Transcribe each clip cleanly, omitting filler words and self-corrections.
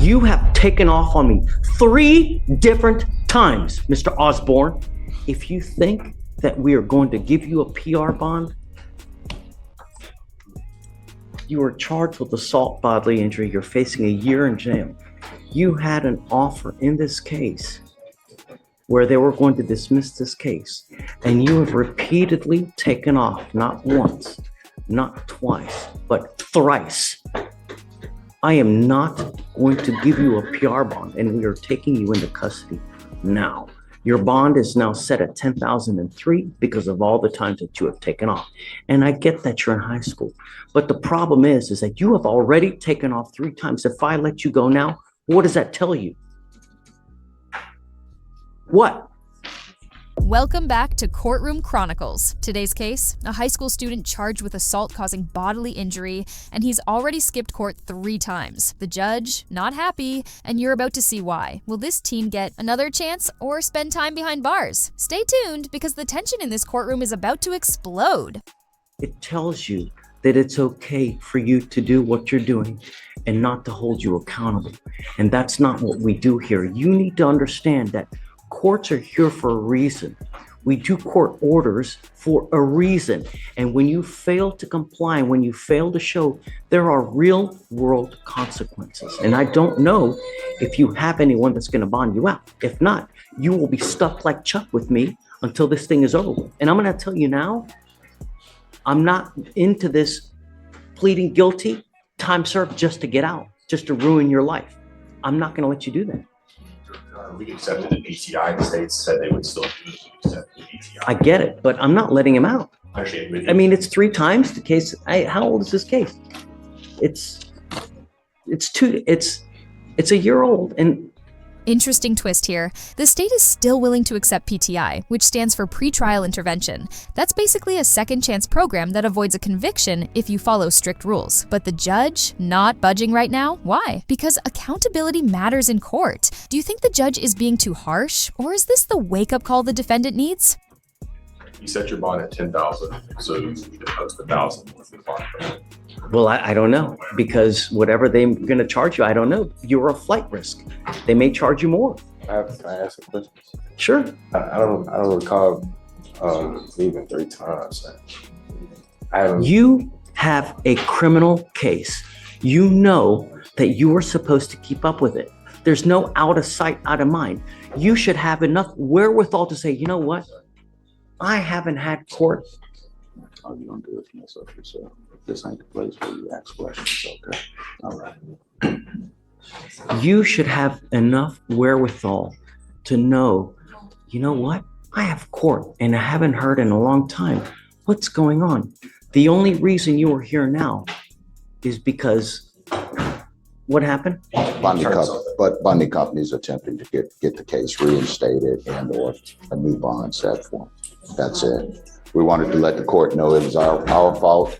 You have taken off on me 3 different times, Mr. Osborne. If you think that we are going to give you a PR bond, you are charged with assault, bodily injury. You're facing a year in jail. You had an offer in this case where they were going to dismiss this case, and you have repeatedly taken off, not once, not twice, but thrice. I am not going to give you a PR bond, and we are taking you into custody now. Your bond is now set at $10,003 because of all the times that you have taken off. And I get that you're in high school, but the problem is that you have already taken off 3 times. If I let you go now, what does that tell you? What? Welcome back to Courtroom Chronicles. Today's case, a high school student charged with assault causing bodily injury, and he's already skipped court 3 times. The judge, not happy, and you're about to see why. Will this teen get another chance or spend time behind bars? Stay tuned, because the tension in this courtroom is about to explode. It tells you that it's okay for you to do what you're doing and not to hold you accountable. And that's not what we do here. You need to understand that courts are here for a reason. We do court orders for a reason. And when you fail to comply, when you fail to show, there are real world consequences. And I don't know if you have anyone that's going to bond you out. If not, you will be stuck like Chuck with me until this thing is over. And I'm going to tell you now, I'm not into this pleading guilty, time served just to get out, just to ruin your life. I'm not going to let you do that. We accepted the PTI. The states said they would still accept the PTI. I get it, but I'm not letting him out. Actually, I mean, it's 3 times the case. How old is this case? It's a year old. And Interesting twist here. The state is still willing to accept PTI, which stands for pretrial intervention. That's basically a second chance program that avoids a conviction if you follow strict rules. But the judge not budging right now? Why? Because accountability matters in court. Do you think the judge is being too harsh, or is this the wake-up call the defendant needs? you set your bond at 10,000, so you should post 1,000 with the bond. Well, I don't know, because whatever they're going to charge you, I don't know. You're a flight risk. They may charge you more. Can I ask a question? Sure. I don't recall leaving 3 times. You have a criminal case. You know that you are supposed to keep up with it. There's no out of sight, out of mind. You should have enough wherewithal to say, you know what? I haven't had court. All you're gonna do is mess up yourself. This ain't the place where you ask questions, okay? All right. You should have enough wherewithal to know, you know what? I have court and I haven't heard in a long time. What's going on? The only reason you are here now is because what happened? Bonding company's attempting to get the case reinstated and or a new bond set for them. That's it. We wanted to let the court know it was our fault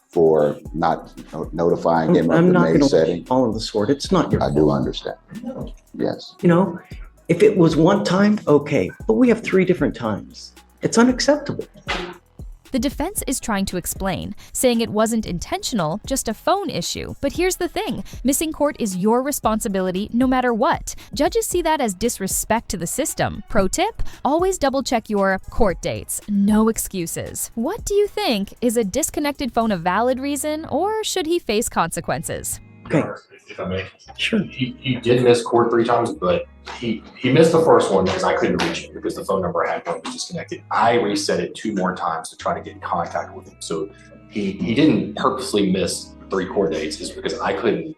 for not notifying him of the May setting. All of the sort. It's not your fault. I do understand. Yes. You know, if it was one time, okay, but we have 3 different times. It's unacceptable. The defense is trying to explain, saying it wasn't intentional, just a phone issue. But here's the thing, missing court is your responsibility no matter what. Judges see that as disrespect to the system. Pro tip, always double check your court dates. No excuses. What do you think? Is a disconnected phone a valid reason, or should he face consequences? Okay. If I may. Sure. He did miss court 3 times, but he missed the first one because I couldn't reach him because the phone number I had was disconnected. I reset it 2 more times to try to get in contact with him. So he didn't purposely miss 3 court dates, is because I couldn't.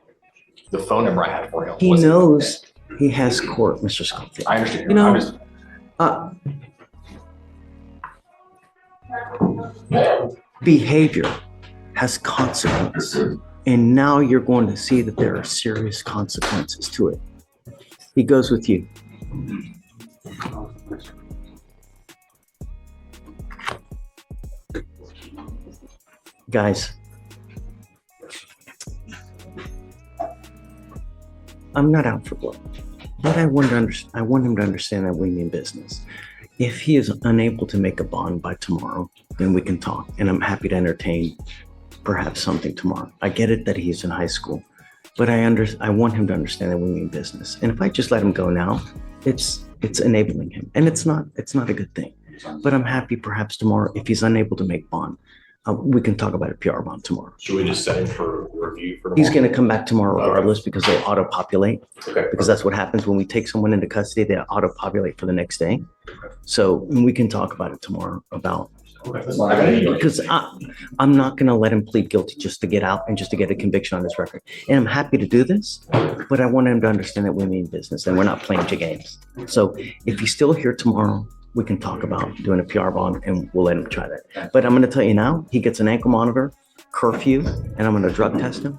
The phone number I had for him. He knows he has court, Mr. Schofield. I understand. You know, behavior has consequences. And now you're going to see that there are serious consequences to it. He goes with you. Guys, I'm not out for blood, but I want him to understand that we mean business. If he is unable to make a bond by tomorrow, then we can talk, and I'm happy to entertain perhaps something tomorrow. I get it that he's in high school. But I want him to understand that we mean business. And if I just let him go now, it's enabling him. And it's not a good thing. But I'm happy perhaps tomorrow, if he's unable to make bond, we can talk about a PR bond tomorrow. Should we just set it for review for tomorrow? He's going to come back tomorrow regardless because they auto-populate. Okay. Because that's what happens when we take someone into custody, they auto-populate for the next day. So we can talk about it tomorrow about, because I'm not going to let him plead guilty just to get out and just to get a conviction on his record. And I'm happy to do this, but I want him to understand that we mean business and we're not playing games. So if he's still here tomorrow, we can talk about doing a PR bond and we'll let him try that. But I'm going to tell you now, he gets an ankle monitor, curfew, and I'm going to drug test him.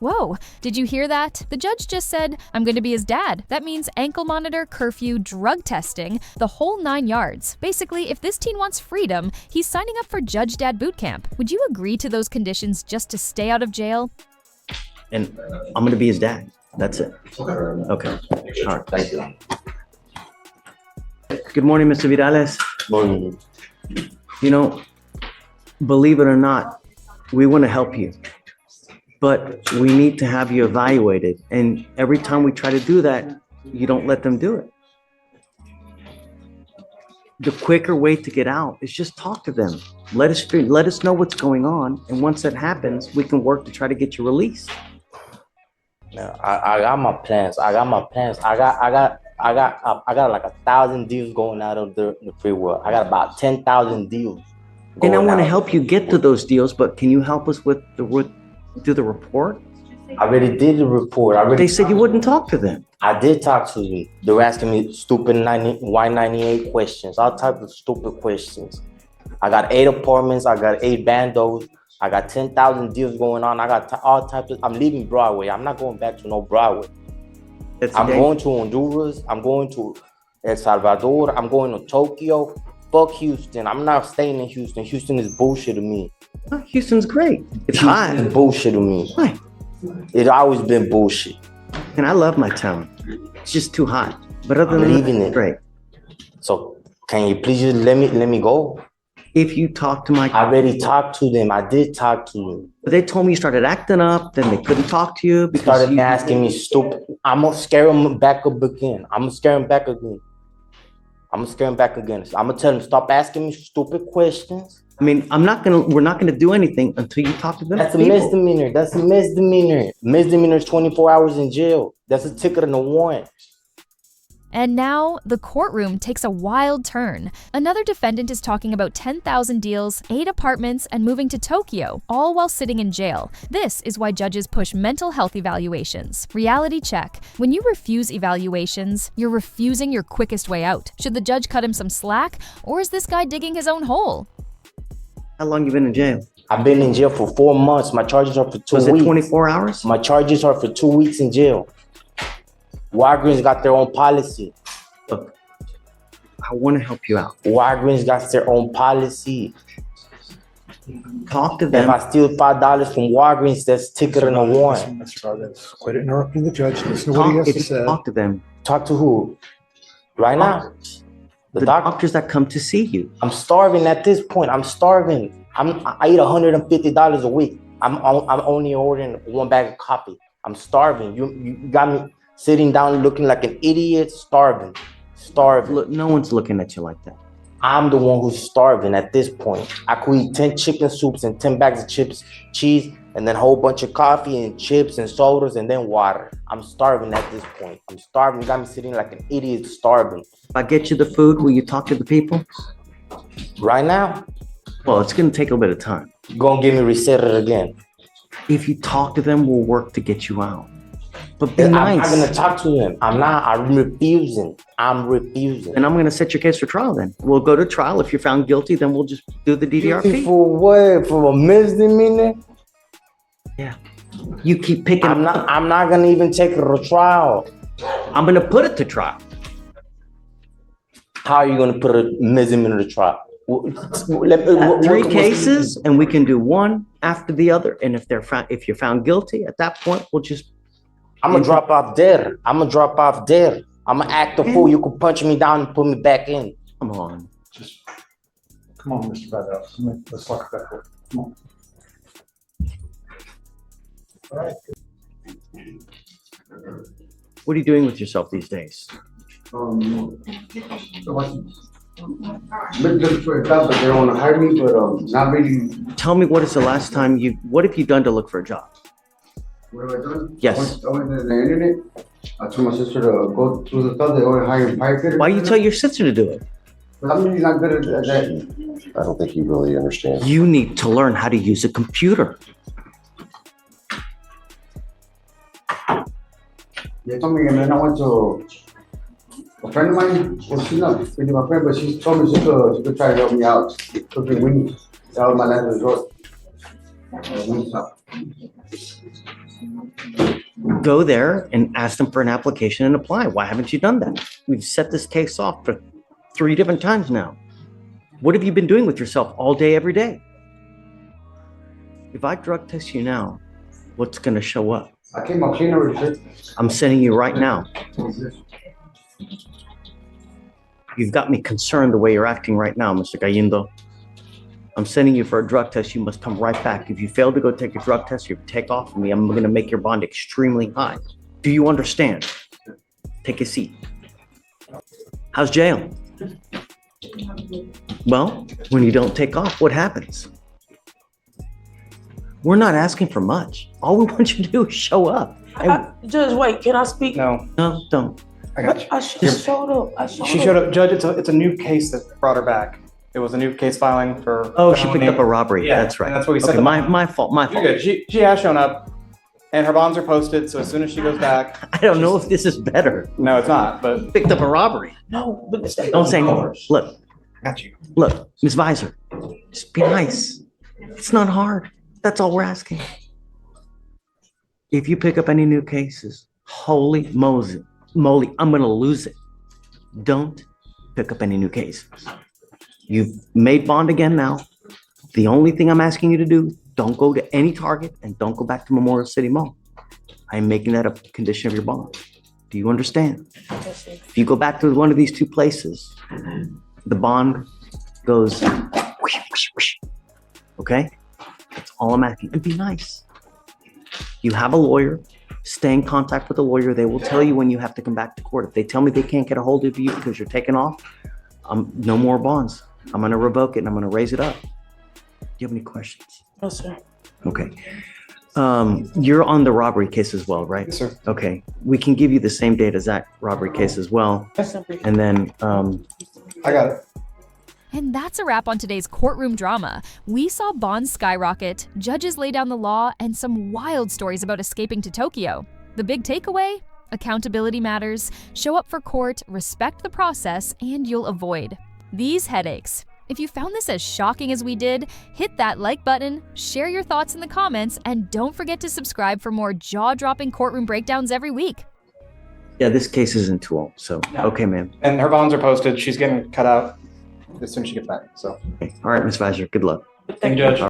Whoa, did you hear that? The judge just said, I'm going to be his dad. That means ankle monitor, curfew, drug testing, the whole 9 yards. Basically, if this teen wants freedom, he's signing up for Judge Dad Boot Camp. Would you agree to those conditions just to stay out of jail? And I'm going to be his dad. That's it. Okay. All right. Thank you. Good morning, Mr. Vidales. Morning. You know, believe it or not, we want to help you, but we need to have you evaluated. And every time we try to do that, you don't let them do it. The quicker way to get out is just talk to them. Let us know what's going on. And once that happens, we can work to try to get you released. Man, I got my plans. I got like 1,000 deals going out of the free world. I got about 10,000 deals. And I want to out. help you get to those deals, but can you help us with do the report? I already did the report. They said you wouldn't talk to them. I did talk to them. They were asking me stupid Y98 questions, all types of stupid questions. I got 8 apartments. I got 8 bandos. I got 10,000 deals going on. I got all types of. I'm leaving Broadway. I'm not going back to no Broadway. I'm going to Honduras. I'm going to El Salvador. I'm going to Tokyo. Fuck Houston. I'm not staying in Houston. Houston is bullshit to me. Oh, Houston's great. It's Houston hot. is bullshit to me. Why? It's always been bullshit. And I love my town. It's just too hot. But other I'm than leaving that, it. great. So can you please just let me go? If you talk to my, I already talked to them. I did talk to them. they told me you started acting up, then they couldn't talk to you because Started you, asking me stupid. I'm gonna scare them back up again. I'm gonna scare them back again. I'm gonna tell them stop asking me stupid questions. I mean, we're not gonna do anything until you talk to them. That's a people. misdemeanor. That's a misdemeanor. Misdemeanor is 24 hours in jail. That's a ticket and a warrant. And now, the courtroom takes a wild turn. Another defendant is talking about 10,000 deals, 8 apartments, and moving to Tokyo, all while sitting in jail. This is why judges push mental health evaluations. Reality check. When you refuse evaluations, you're refusing your quickest way out. Should the judge cut him some slack, or is this guy digging his own hole? How long you been in jail? I've been in jail for 4 months. My charges are for 2 Was weeks. it 24 hours? My charges are for 2 weeks in jail. Walgreens got their own policy. Look, I want to help you out. Walgreens got their own policy. Talk to If them. I steal $5 from Walgreens, that's ticket and a warrant. Mr. Valdez, quit interrupting the judge. Listen to what he has If to you say. talk to them. Talk to who? Right now? The doctor. doctors that come to see you. I'm starving at this point. I'm starving. I eat $150 a week. I'm only ordering 1 bag of coffee. I'm starving. You got me sitting down looking like an idiot, starving. Look, no one's looking at you like that. I'm the one who's starving at this point. I could eat 10 chicken soups and 10 bags of chips, cheese, and then a whole bunch of coffee and chips and sodas and then water. I'm starving at this point. I'm starving. You got me sitting like an idiot, starving. If I get you the food, will you talk to the people? Right now, Well, it's going to take a bit of time. you're gonna get me resetted again. If you talk to them, we'll work to get you out. But be I'm nice. not gonna talk to them. I'm refusing. I'm refusing. And I'm going to set your case for trial then. We'll go to trial. If you're found guilty, then we'll just do the DDRP. For what? For a misdemeanor? Yeah. You keep picking I'm not gonna even take it to trial. I'm going to put it to trial. How are you gonna put a misdemeanor to trial? Three cases, and we can do one after the other. And if you're found guilty, at that point, we'll just. I'm gonna drop off there. I'm gonna act a fool. You can punch me down and put me back in. Come on. Just come on, Mr. Valdez. Let's talk about it. Come on. All right. What are you doing with yourself these days? Looking for a job, but they don't want to hire me, but not really. Tell me, what have you done to look for a job? What have I done? Yes. I went to the internet. I told my sister to go through the stuff. They only hire pipe fitters. Why you tell your sister to do it? But I'm really not good at that. I don't think he really understands. You need to learn how to use a computer. They told me, and then I went to a friend of mine. Well, she's not really my friend, but she told me she could try to help me out cooking wings. That was my last resort. Wingstop. Go there and ask them for an application and apply. Why haven't you done that? We've set this case off for 3 different times now. What have you been doing with yourself all day, every day? If I drug test you now, what's going to show up? I came out clean already. I'm sending you right now. You've got me concerned the way you're acting right now, Mr. Gallindo. I'm sending you for a drug test. You must come right back. If you fail to go take a drug test, you take off of me. I'm going to make your bond extremely high. Do you understand? Take a seat. How's jail? Well, when you don't take off, what happens? We're not asking for much. All we want you to do is show up. And Judge, wait, can I speak? No, no, don't. I got you. I showed up. She showed up, Judge. It's a new case that brought her back. It was a new case filing for. Oh, she picked felony. up a robbery. Yeah, That's right. and that's what we said. Okay, my fault. My You're fault. good. She has shown up, and her bonds are posted. So as soon as she goes back, I don't know if this is better. no, it's not. But Picked up a robbery. No, but Don't say no. Look, I got you. look, Miss Visor, just be nice. It's not hard. That's all we're asking. If you pick up any new cases, holy moly, I'm going to lose it. Don't pick up any new cases. You've made bond again now. The only thing I'm asking you to do, don't go to any Target and don't go back to Memorial City Mall. I'm making that a condition of your bond. Do you understand? If you go back to one of these 2 places, the bond goes whoosh, whoosh, whoosh. Okay? That's all I'm asking. And be nice. You have a lawyer. Stay in contact with a lawyer. They will tell you when you have to come back to court. If they tell me they can't get a hold of you because you're taking off, no more bonds. I'm going to revoke it and I'm going to raise it up. Do you have any questions? no, sir. Okay. You're on the robbery case as well, right? Yes, sir. Okay. We can give you the same date as that robbery case as well. And then, I got it. And that's a wrap on today's courtroom drama. We saw bonds skyrocket, judges lay down the law, and some wild stories about escaping to Tokyo. The big takeaway? Accountability matters, show up for court, respect the process, and you'll avoid these headaches. If you found this as shocking as we did, hit that like button, share your thoughts in the comments, and don't forget to subscribe for more jaw-dropping courtroom breakdowns every week. yeah, this case isn't too old. So, okay, ma'am. And her bonds are posted. She's getting cut out as soon as she gets back. So Okay. All right, Ms. Visor, good luck. thank you, Judge.